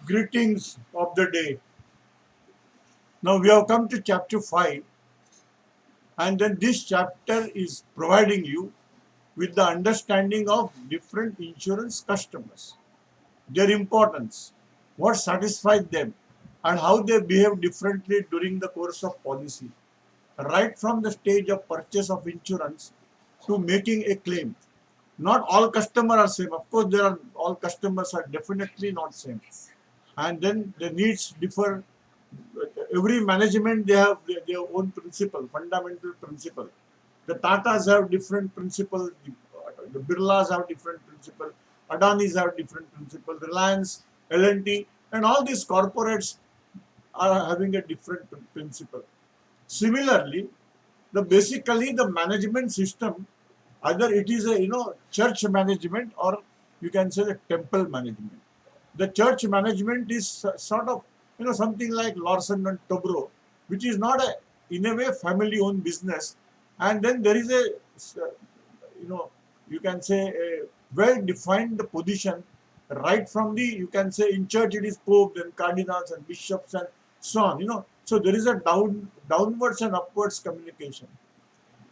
Greetings of the day. Now we have come to chapter 5, and then this chapter is providing you with the understanding of different insurance customers, their importance, what satisfies them, and how they behave differently during the course of policy, right from the stage of purchase of insurance to making a claim. Not all customers are same. Of course, there are all customers are definitely not same, and then the needs differ. Every management they have their own principle, fundamental principle. The Tatas have different principles, the Birlas have different principle, Adanis have different principle, Reliance, L&T, and all these corporates are having a different principle. Similarly, basically the management system, either it is a church management, or you can say the temple management. The church management is sort of something like Larsen and Tobro, which is not a in a way family owned business, and then there is a you know you can say a well defined position, right from the, you can say, in church it is pope, then cardinals and bishops and so on. So there is a downwards and upwards communication.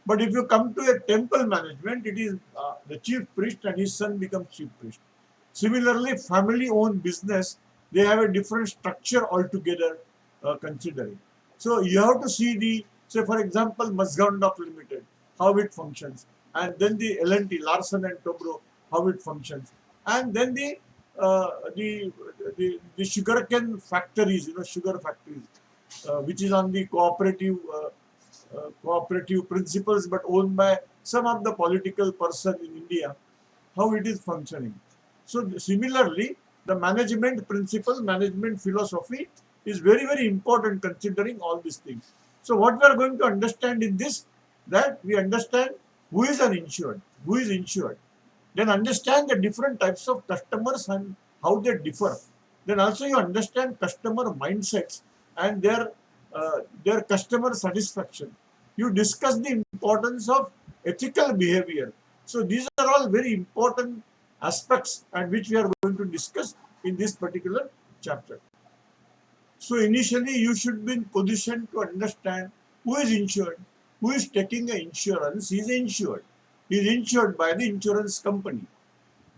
But if you come to a temple management, it is the chief priest and his son becomes chief priest. Similarly, family-owned business, they have a different structure altogether considering. So you have to see say for example, Mazgandok Limited, how it functions, and then the L&T, Larsen and Tobro, how it functions, and then the sugarcane factories, sugar factories, which is on the cooperative principles, but owned by some of the political person in India, how it is functioning. So similarly, the management principle, management philosophy is very, very important considering all these things. So what we are going to understand in this, that we understand who is an insured, who is insured. Then understand the different types of customers and how they differ. Then also you understand customer mindsets and their customer satisfaction. You discuss the importance of ethical behavior. So these are all very important aspects and which we are going to discuss in this particular chapter. So initially you should be in position to understand who is insured, who is taking an insurance. He is insured. He is insured by the insurance company.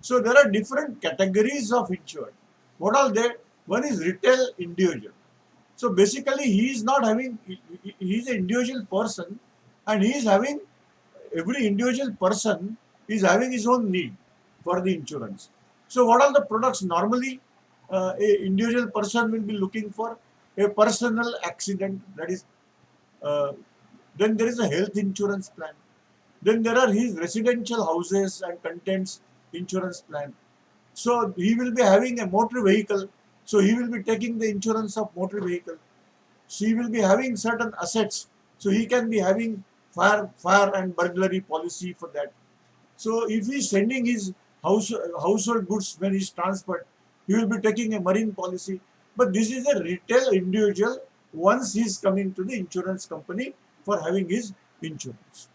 So there are different categories of insured. What are they? One is retail individual. So basically he is not having, he is an individual person, and he is having, every individual person is having his own need for the insurance. So what are the products normally a individual person will be looking for? A personal accident, that is, uh, then there is a health insurance plan. Then there are his residential houses and contents insurance plan. So he will be having a motor vehicle. So he will be taking the insurance of motor vehicle. So he will be having certain assets. So he can be having fire and burglary policy for that. So if he is sending his household goods when he is transferred, he will be taking a marine policy. But this is a retail individual once he is coming to the insurance company for having his insurance.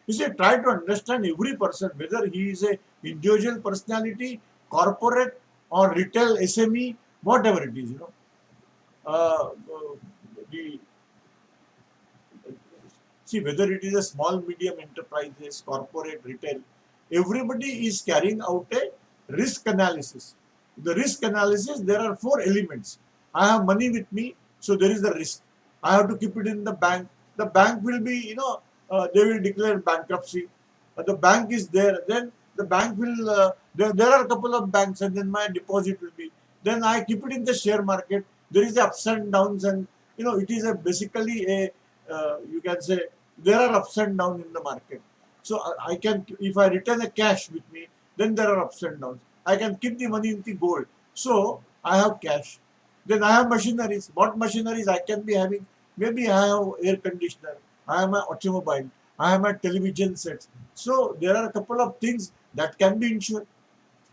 You see, try to understand every person, whether he is a individual personality, corporate, or retail SME, whatever it is. Uh, uh, the See, whether it is a small, medium enterprises, corporate, retail, everybody is carrying out a risk analysis. The risk analysis, there are four elements. I have money with me, so there is the risk. I have to keep it in the bank. The bank will be, they will declare bankruptcy. The bank is there. Then the bank will, there are a couple of banks, and then my deposit will be. Then I keep it in the share market. There is the ups and downs, and it is basically a, you can say, there are ups and downs in the market. So I can, if I return a cash with me, then there are ups and downs. I can keep the money in the gold. So I have cash. Then I have machineries. What machineries I can be having? Maybe I have air conditioner. I have my automobile. I have my television sets. So there are a couple of things that can be insured.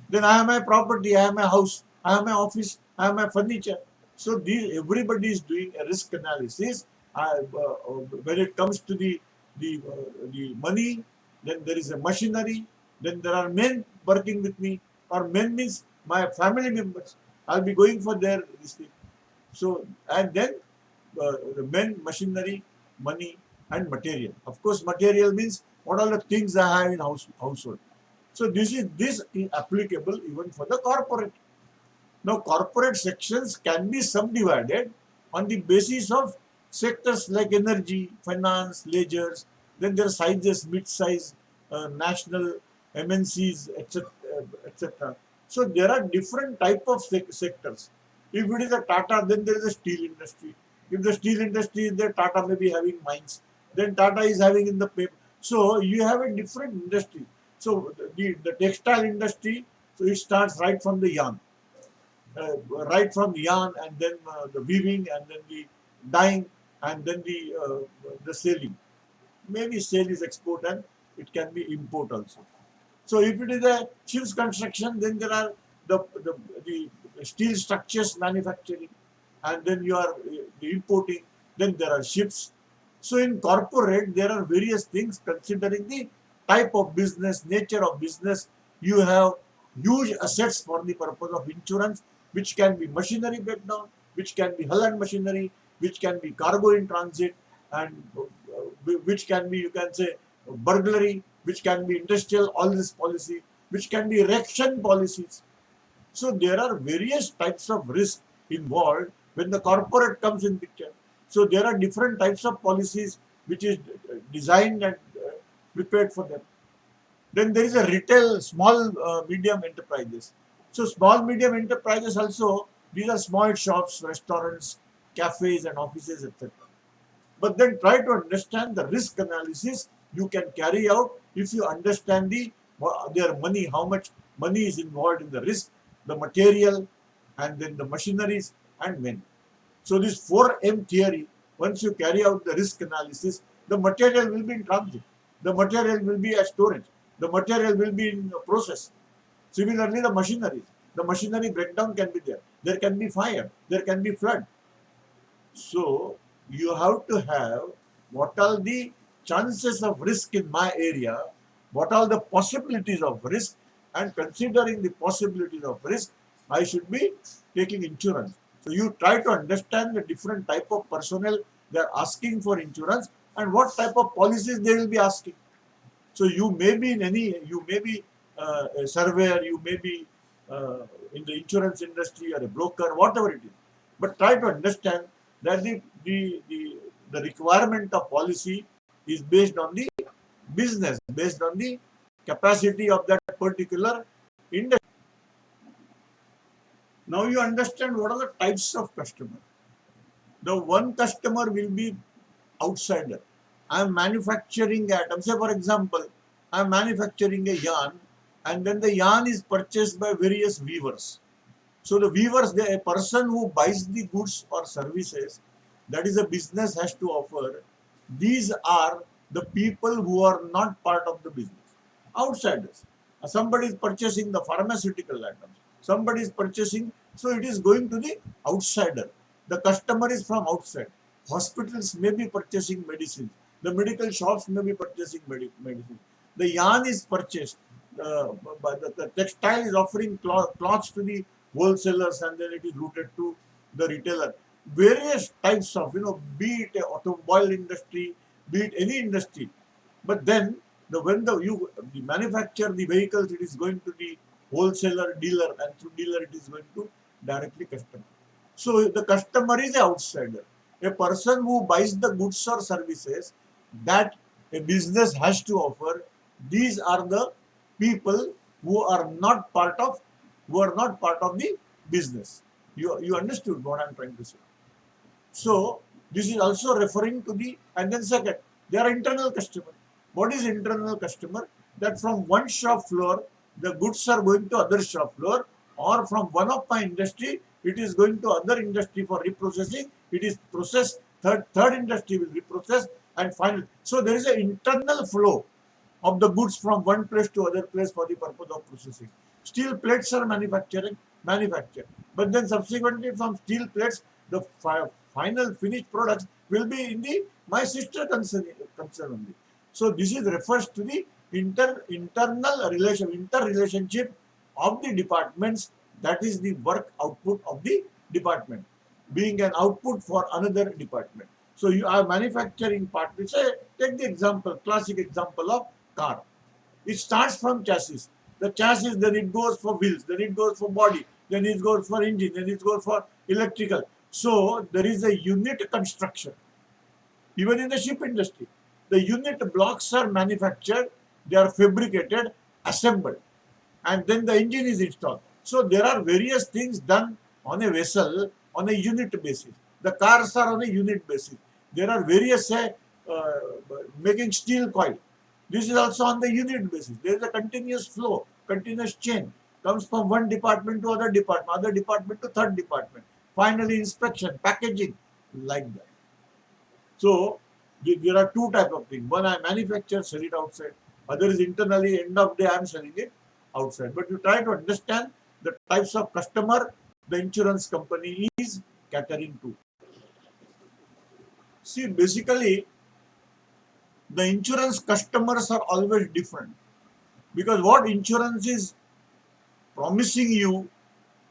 Then I have my property. I have my house. I have my office. I have my furniture. So everybody is doing a risk analysis. When it comes to the money, then there is a machinery. Then there are men working with me, or men means my family members. I'll be going for their this thing. So, and then the men, machinery, money, and material. Of course, material means what all the things I have in household. So this is applicable even for the corporate. Now, corporate sections can be subdivided on the basis of sectors like energy, finance, ledgers. Then there are sizes, mid-size, national, MNCs, etc., etc. So there are different type of sectors. If it is a Tata, then there is a steel industry. If the steel industry is there, Tata may be having mines. Then Tata is having in the paper. So you have a different industry. So the textile industry, so it starts right from the yarn, right from yarn, and then the weaving, and then the dyeing, and then the selling. Maybe sale is export and it can be import also. So if it is a ship's construction, then there are the steel structures manufacturing, and then you are the importing. Then there are ships. So in corporate, there are various things considering the type of business, nature of business. You have huge assets for the purpose of insurance, which can be machinery breakdown, which can be hull and machinery, which can be cargo in transit, and which can be, you can say, burglary, which can be industrial, all this policy, which can be erection policies. So there are various types of risk involved when the corporate comes in picture. So there are different types of policies which is designed and prepared for them. Then there is a retail, small, medium enterprises. So small, medium enterprises also, these are small shops, restaurants, cafes and offices, etc. But then try to understand the risk analysis you can carry out if you understand their money, how much money is involved in the risk, the material, and then the machineries and men. So this 4M theory, once you carry out the risk analysis, the material will be in transit, the material will be at storage, the material will be in process. Similarly, the machinery breakdown can be there. There can be fire, there can be flood. So you have to have what are the chances of risk in my area, what are the possibilities of risk, and considering the possibilities of risk, I should be taking insurance. So you try to understand the different type of personnel they are asking for insurance and what type of policies they will be asking. So you may be you may be a surveyor, you may be in the insurance industry or a broker, whatever it is. But try to understand that the requirement of policy is based on the business, based on the capacity of that particular industry. Now you understand what are the types of customer. The one customer will be outsider. I am manufacturing item. Say for example, I am manufacturing a yarn, and then the yarn is purchased by various weavers. So the weavers, a person who buys the goods or services, that is a business has to offer. These are the people who are not part of the business, outsiders. Somebody is purchasing the pharmaceutical items. Somebody is purchasing, so it is going to the outsider. The customer is from outside. Hospitals may be purchasing medicine. The medical shops may be purchasing medicine. The yarn is purchased. But the textile is offering cloths to the wholesalers, and then it is routed to the retailer. Various types of, be it a automobile industry, be it any industry. But then when you manufacture the vehicles, it is going to the wholesaler, dealer, and through dealer it is going to directly customer. So the customer is an outsider, a person who buys the goods or services that a business has to offer. These are the people who are not part of the business. You understood what I'm trying to say. So this is also referring to the, and then second, they are internal customer. What is internal customer? That from one shop floor, the goods are going to other shop floor, or from one of my industry, it is going to other industry for reprocessing. It is processed, third industry will reprocess, and final. So there is an internal flow of the goods from one place to other place for the purpose of processing. Steel plates are manufactured, but then subsequently from steel plates, the final finished products will be in the my sister concern only. So this is refers to the interrelationship of the departments That is the work output of the department, being an output for another department. So you are manufacturing part. Say, take the example, classic example of car. It starts from chassis. The chassis, then it goes for wheels, then it goes for body, then it goes for engine, then it goes for electrical. So there is a unit construction. Even in the ship industry, the unit blocks are manufactured, they are fabricated, assembled, and then the engine is installed. So there are various things done on a vessel on a unit basis. The cars are on a unit basis. There are various making steel coil. This is also on the unit basis. There is a continuous flow, continuous chain. Comes from one department to other department to third department. Finally, inspection, packaging, like that. So there are two type of things. One, I manufacture, sell it outside. Other is internally, end of day I am selling it outside. But you try to understand the types of customer the insurance company is catering to. See, basically, the insurance customers are always different, because what insurance is promising you,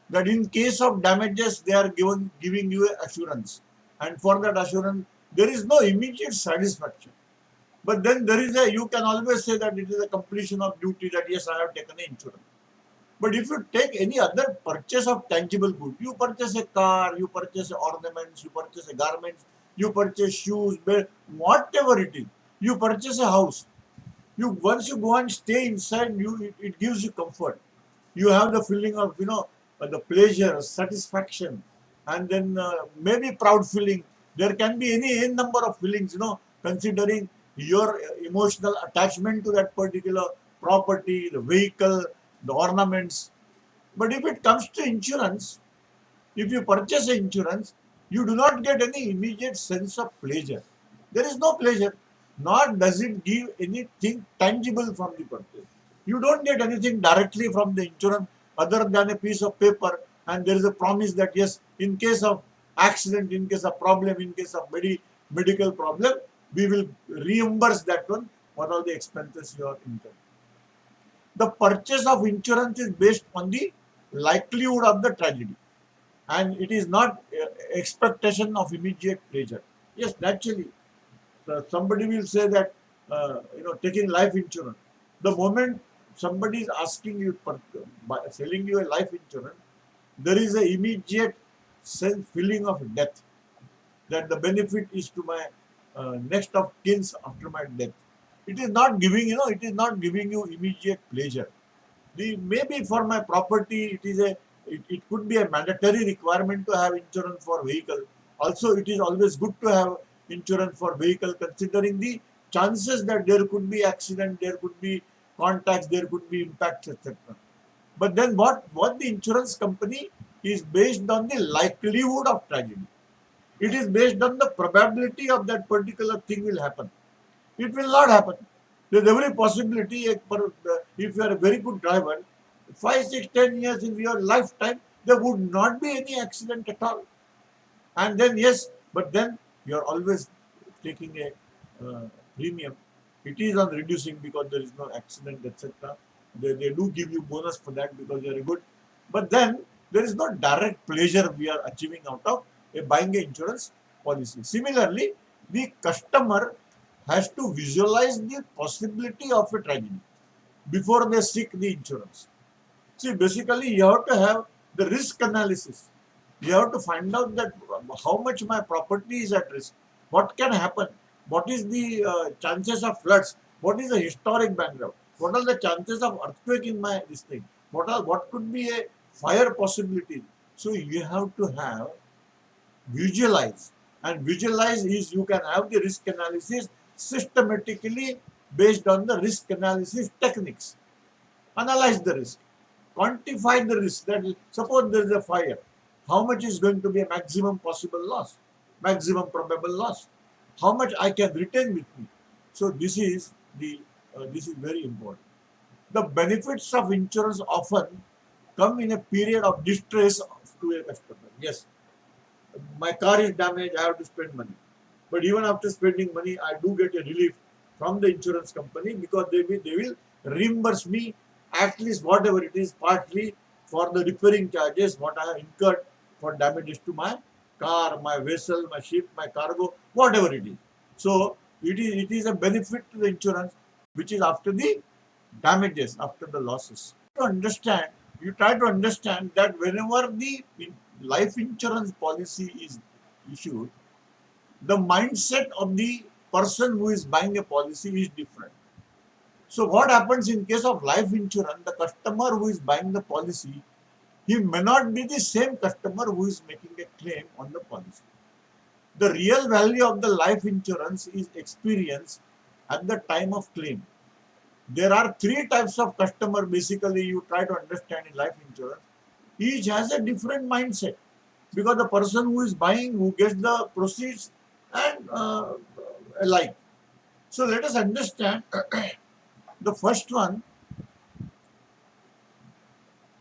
that in case of damages they are giving you assurance, and for that assurance there is no immediate satisfaction. But then there is you can always say that it is a completion of duty, that yes, I have taken an insurance. But if you take any other purchase of tangible good, you purchase a car, you purchase ornaments, you purchase a garments, you purchase shoes, whatever it is, you purchase a house. You once you go and stay inside, it gives you comfort. You have the feeling of the pleasure, satisfaction, and then maybe proud feeling. There can be any number of feelings, considering your emotional attachment to that particular property, the vehicle, the ornaments. But if it comes to insurance, if you purchase insurance, you do not get any immediate sense of pleasure. There is no pleasure, nor does it give anything tangible from the purchase. You don't get anything directly from the insurance other than a piece of paper, and there is a promise that yes, in case of accident, in case of problem, in case of medical problem, we will reimburse that one for all the expenses you are incurring. The purchase of insurance is based on the likelihood of the tragedy, and it is not expectation of immediate pleasure. Yes, naturally, somebody will say that taking life insurance. The moment somebody is asking you by selling you a life insurance, there is an immediate sense feeling of death, that the benefit is to my next of kins after my death. It is not giving it is not giving you immediate pleasure. Maybe for my property, it could be a mandatory requirement to have insurance for vehicle. Also, it is always good to have insurance for vehicle, considering the chances that there could be accident, there could be contacts, there could be impacts, etc. But then what the insurance company is based on the likelihood of tragedy. It is based on the probability of that particular thing will happen. It will not happen. There's every possibility. If you are a very good driver, 5, 6, 10 years in your lifetime, there would not be any accident at all. And then yes, but then you are always taking a premium. It is on reducing because there is no accident, etc. They do give you bonus for that because you are good. But then there is no direct pleasure we are achieving out of buying an insurance policy. Similarly, the customer has to visualize the possibility of a tragedy before they seek the insurance. See, basically, you have to have the risk analysis. You have to find out that how much my property is at risk, what can happen, what is the chances of floods, what is the historic background, what are the chances of earthquake in my this thing, what could be a fire possibility. So you have to have visualize, and visualize is you can have the risk analysis systematically based on the risk analysis techniques. Analyze the risk, quantify the risk. That is, suppose there is a fire, how much is going to be a maximum possible loss, maximum probable loss, how much I can retain with me. So this is very important. The benefits of insurance often come in a period of distress to a customer. Yes, my car is damaged, I have to spend money. But even after spending money, I do get a relief from the insurance company, because they will reimburse me at least whatever it is, partly for the repairing charges what I have incurred for damages to my car, my vessel, my ship, my cargo, whatever it is. So it is a benefit to the insurance which is after the damages, after the losses. To understand, you try to understand that whenever the life insurance policy is issued, the mindset of the person who is buying a policy is different. So what happens in case of life insurance, the customer who is buying the policy, he may not be the same customer who is making a claim on the policy. The real value of the life insurance is experience at the time of claim. There are three types of customer basically you try to understand in life insurance. Each has a different mindset because the person who is buying, who gets the proceeds and alike. So let us understand the first one.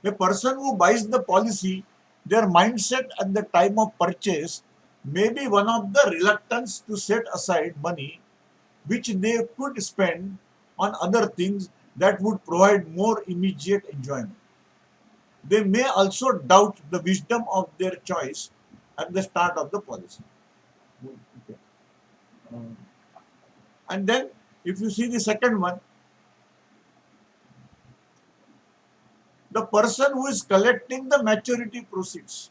A person who buys the policy, their mindset at the time of purchase may be one of the reluctance to set aside money which they could spend on other things that would provide more immediate enjoyment. They may also doubt the wisdom of their choice at the start of the policy. Okay. And then, if you see the second one, the person who is collecting the maturity proceeds,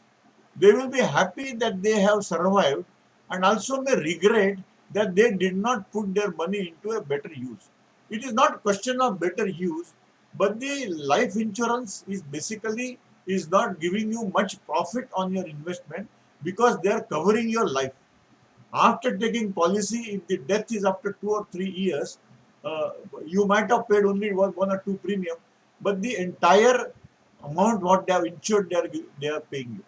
they will be happy that they have survived and also may regret that they did not put their money into a better use. It is not question of better use, but the life insurance is basically is not giving you much profit on your investment because they are covering your life. After taking policy, if the death is after 2 or 3 years, uh, you might have paid only one or two premium, but the entire amount what they have insured, they are paying you.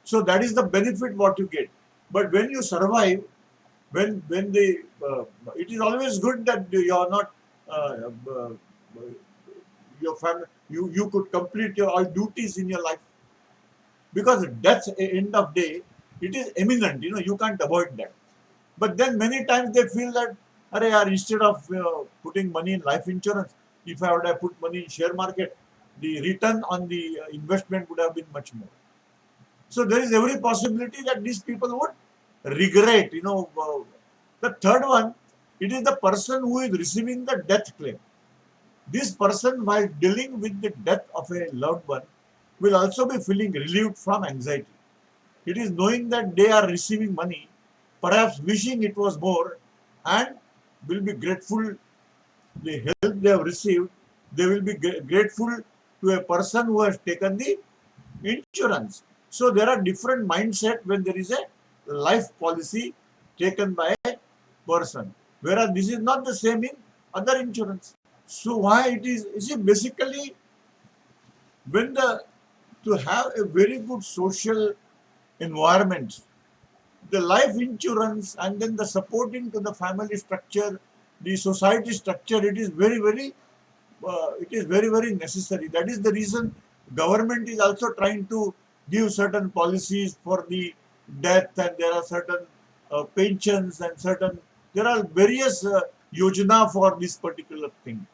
So that is the benefit what you get. But when you survive, when they, it is always good that you are not your family. You could complete your all duties in your life because death end of day it is imminent. You can't avoid that. But then many times they feel that, Arey, yaar, instead of putting money in life insurance, if I would have put money in share market, the return on the investment would have been much more. So there is every possibility that these people would regret. The third one, it is the person who is receiving the death claim. This person, while dealing with the death of a loved one, will also be feeling relieved from anxiety. It is knowing that they are receiving money, perhaps wishing it was more, and will be grateful the help they have received. They will be grateful to a person who has taken the insurance. So there are different mindset when there is a life policy taken by a person, whereas this is not the same in other insurance. So why it is? You see, basically, when to have a very good social environment, the life insurance and then the supporting to the family structure, the society structure, it is very very necessary. That is the reason government is also trying to give certain policies for the death, and there are certain pensions and certain there are various yojana for this particular thing.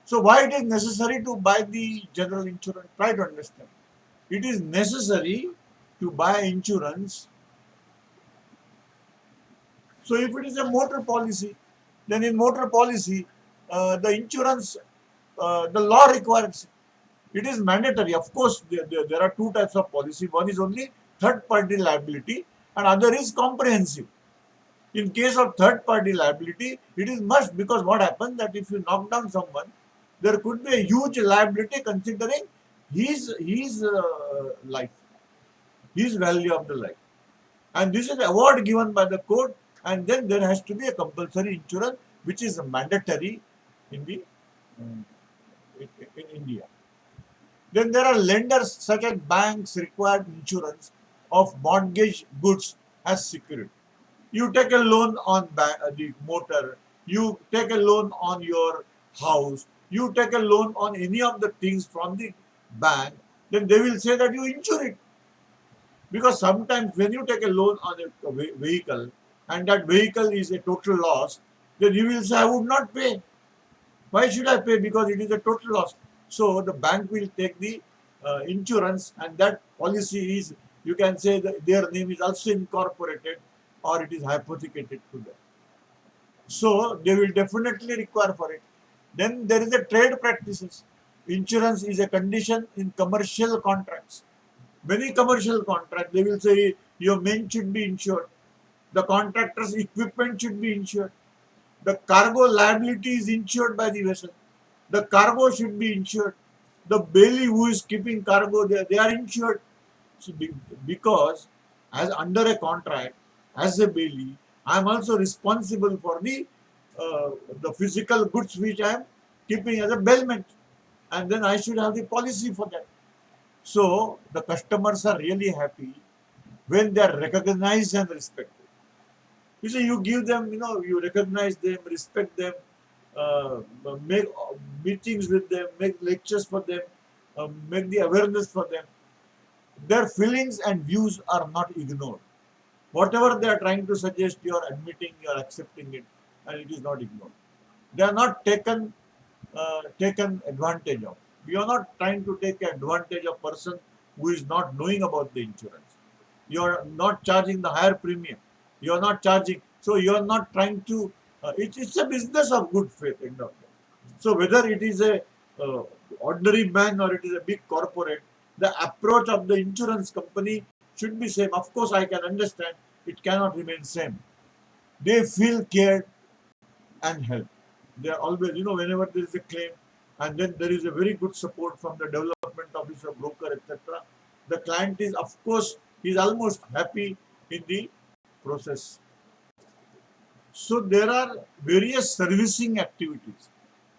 So why it is necessary to buy the general insurance? Try to understand. It is necessary to buy insurance. So if it is a motor policy, then in motor policy, the insurance, the law requires it is mandatory. Of course, there are two types of policy. One is only third-party liability, and other is comprehensive. In case of third-party liability, it is must because what happens that if you knock down someone, there could be a huge liability considering his life, his value of the life. And this is an award given by the court, and then there has to be a compulsory insurance which is mandatory in the in India. Then there are lenders such as banks required insurance of mortgage goods as security. You take a loan on the motor, you take a loan on your house, you take a loan on any of the things from the bank, then they will say that you insure it. Because sometimes when you take a loan on a vehicle and that vehicle is a total loss, then you will say, I would not pay. Why should I pay? Because it is a total loss. So the bank will take the insurance, and that policy is, you can say that their name is also incorporated or it is hypothecated to them. So they will definitely require for it. Then there is a trade practices. Insurance is a condition in commercial contracts. Many commercial contracts, they will say your men should be insured. The contractor's equipment should be insured. The cargo liability is insured by the vessel. The cargo should be insured. The bailee who is keeping cargo there, they are insured. So because as under a contract, as a bailee, I am also responsible for the physical goods which I am keeping as a bailment, and then I should have the policy for that. So the customers are really happy when they are recognized and respected. You see, you give them, you recognize them, respect them, uh, make meetings with them, make lectures for them, make the awareness for them. Their feelings and views are not ignored. Whatever they are trying to suggest, you are admitting, you are accepting it, and it is not ignored. They are not taken advantage of. You are not trying to take advantage of person who is not knowing about the insurance. You are not charging the higher premium. You are not charging. So you are not trying to. It's a business of good faith. End of day. So whether it is a uh, ordinary man or it is a big corporate, the approach of the insurance company should be same. Of course, I can understand it cannot remain same. They feel cared and help. They are always, whenever there is a claim, and then there is a very good support from the development officer, broker, etc. The client is, of course, is almost happy in the process. So there are various servicing activities.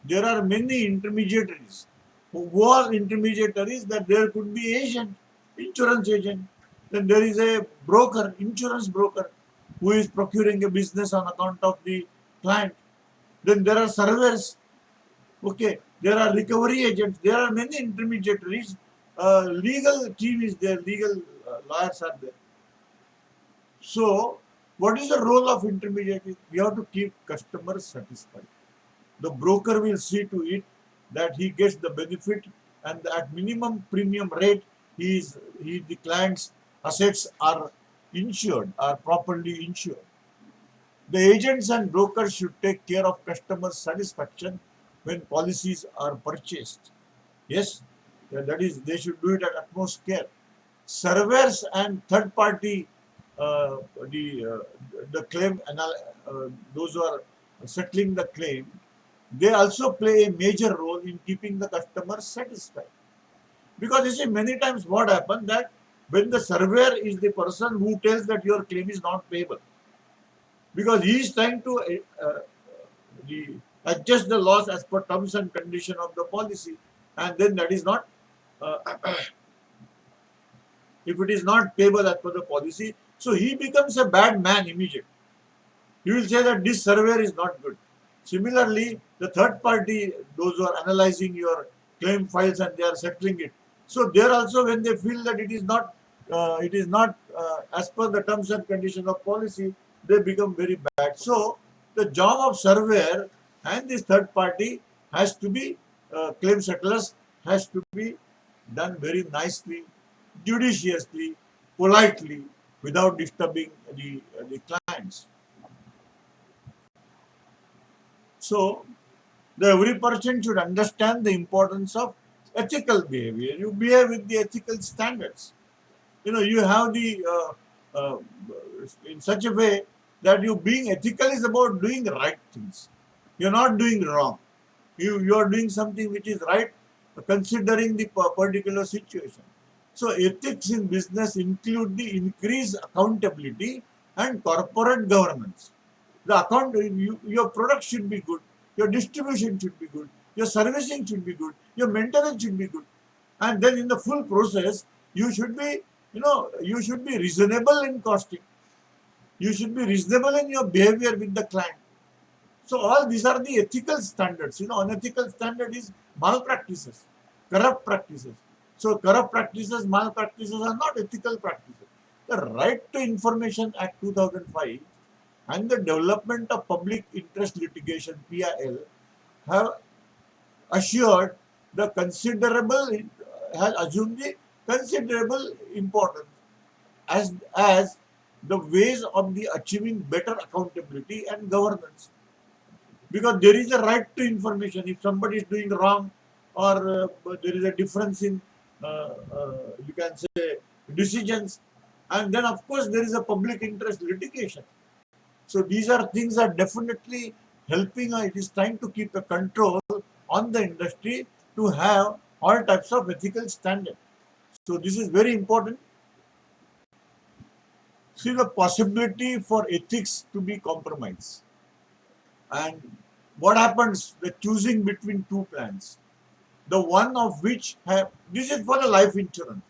There are many intermediaries. Who are intermediaries? That there could be agent, insurance agent. Then there is a broker, insurance broker, who is procuring a business on account of the client. Then there are surveyors. Okay, there are recovery agents. There are many intermediaries. Legal team is there. Legal lawyers are there. So, what is the role of intermediary? We have to keep customers satisfied. The broker will see to it that he gets the benefit, and at minimum premium rate, the client's assets are insured, are properly insured. The agents and brokers should take care of customer satisfaction when policies are purchased. Yes, that is, they should do it at utmost care. Surveyors and third party, uh, the claim those who are settling the claim, they also play a major role in keeping the customer satisfied. Because you see, many times what happens that when the surveyor is the person who tells that your claim is not payable, because he is trying to the, adjust the loss as per terms and condition of the policy, and then that is not, uh, if it is not payable as per the policy, so he becomes a bad man immediately. He will say that this surveyor is not good. Similarly, the third party, those who are analyzing your claim files and they are settling it, so there also when they feel that it is not as per the terms and conditions of policy, they become very bad. So the job of surveyor and this third party has to be, claim settlers has to be done very nicely, judiciously, politely, without disturbing the clients. So every person should understand the importance of ethical behavior. You behave with the ethical standards. You have in such a way that you being ethical is about doing the right things. You're not doing wrong. You are doing something which is right, considering the particular situation. So ethics in business include the increased accountability and corporate governance. Your product should be good, your distribution should be good, your servicing should be good, your maintenance should be good, and then in the full process, you should be, you should be reasonable in costing. You should be reasonable in your behavior with the client. So all these are the ethical standards. Unethical standard is malpractices, corrupt practices. So corrupt practices, malpractices are not ethical practices. The Right to Information Act 2005 and the Development of Public Interest Litigation (PIL) have assured the considerable has assumed the considerable importance as the ways of the achieving better accountability and governance. Because there is a right to information. If somebody is doing wrong, or there is a difference in, you can say, decisions, and then of course there is a public interest litigation. So these are things that definitely helping. It is trying to keep a control on the industry to have all types of ethical standards. So this is very important. See the possibility for ethics to be compromised. And what happens? The choosing between two plans. The one of which have, this is for the life insurance.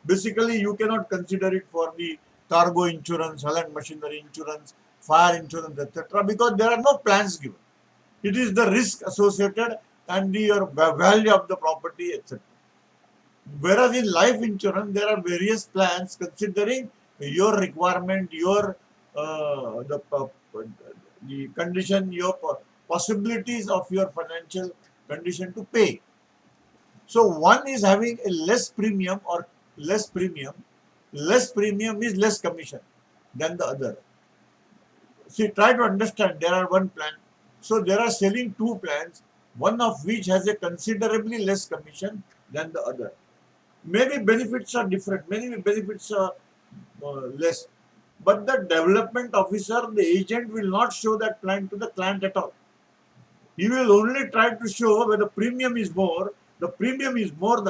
Basically, you cannot consider it for the cargo insurance, hull and machinery insurance, fire insurance, etc. because there are no plans given. It is the risk associated and the value of the property, etc. Whereas in life insurance, there are various plans considering your requirement, your the condition, your possibilities of your financial condition to pay. So one is having a less premium or less premium. Less premium is less commission than the other. See, try to understand, there are one plan. So there are selling two plans, one of which has a considerably less commission than the other. Maybe benefits are different, maybe benefits are less. But the development officer, the agent, will not show that plan to the client at all. He will only try to show where the premium is more, the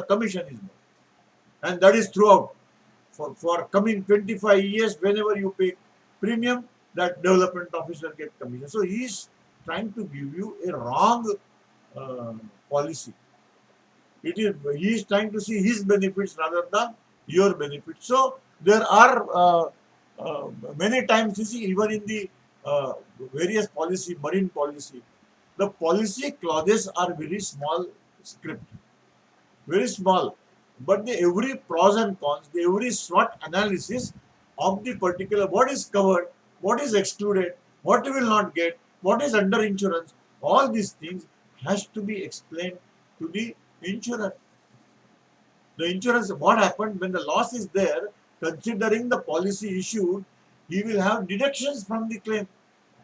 commission is more. And that is throughout. For coming 25 years, whenever you pay premium, that development officer gets commission. So he is trying to give you a wrong policy. He is trying to see his benefits rather than your benefits. So there are many times, you see, even in the various policy, marine policy, the policy clauses are very small script, very small, but every pros and cons, every SWOT analysis of the particular, what is covered, what is excluded, what you will not get, what is under insurance, all these things has to be explained to the insurer. The insurance, what happened when the loss is there, considering the policy issued, he will have deductions from the claim.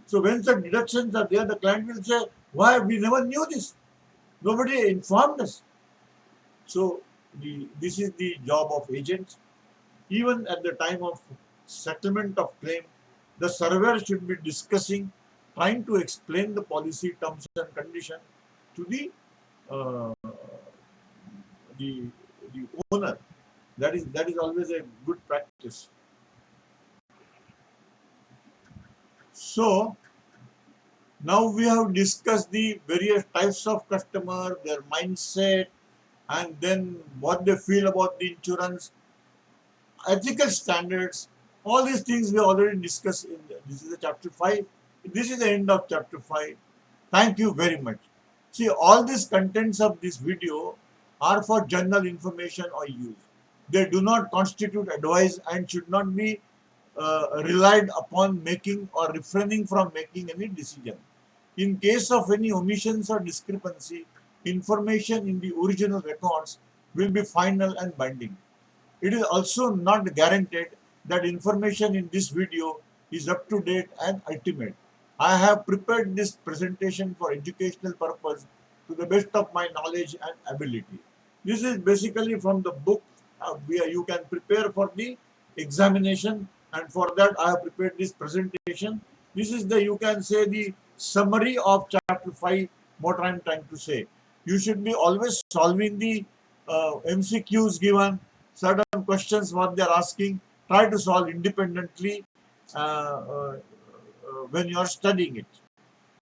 So when the deductions are there, the client will say, why, we never knew this. Nobody informed us. So this is the job of agents. Even at the time of settlement of claim, the surveyor should be discussing, trying to explain the policy terms and condition to the owner. That is always a good practice. So now we have discussed the various types of customer, their mindset, and then what they feel about the insurance, ethical standards. All these things we already discussed this is the chapter 5. This is the end of chapter 5. Thank you very much. See, all these contents of this video are for general information or use. They do not constitute advice and should not be relied upon making or refraining from making any decision. In case of any omissions or discrepancy, information in the original records will be final and binding. It is also not guaranteed that information in this video is up to date and ultimate. I have prepared this presentation for educational purpose to the best of my knowledge and ability. This is basically from the book where you can prepare for the examination, and for that I have prepared this presentation. This is the, you can say, the summary of chapter 5, what I am trying to say. You should be always solving the MCQs given, certain questions what they are asking, try to solve independently when you are studying it.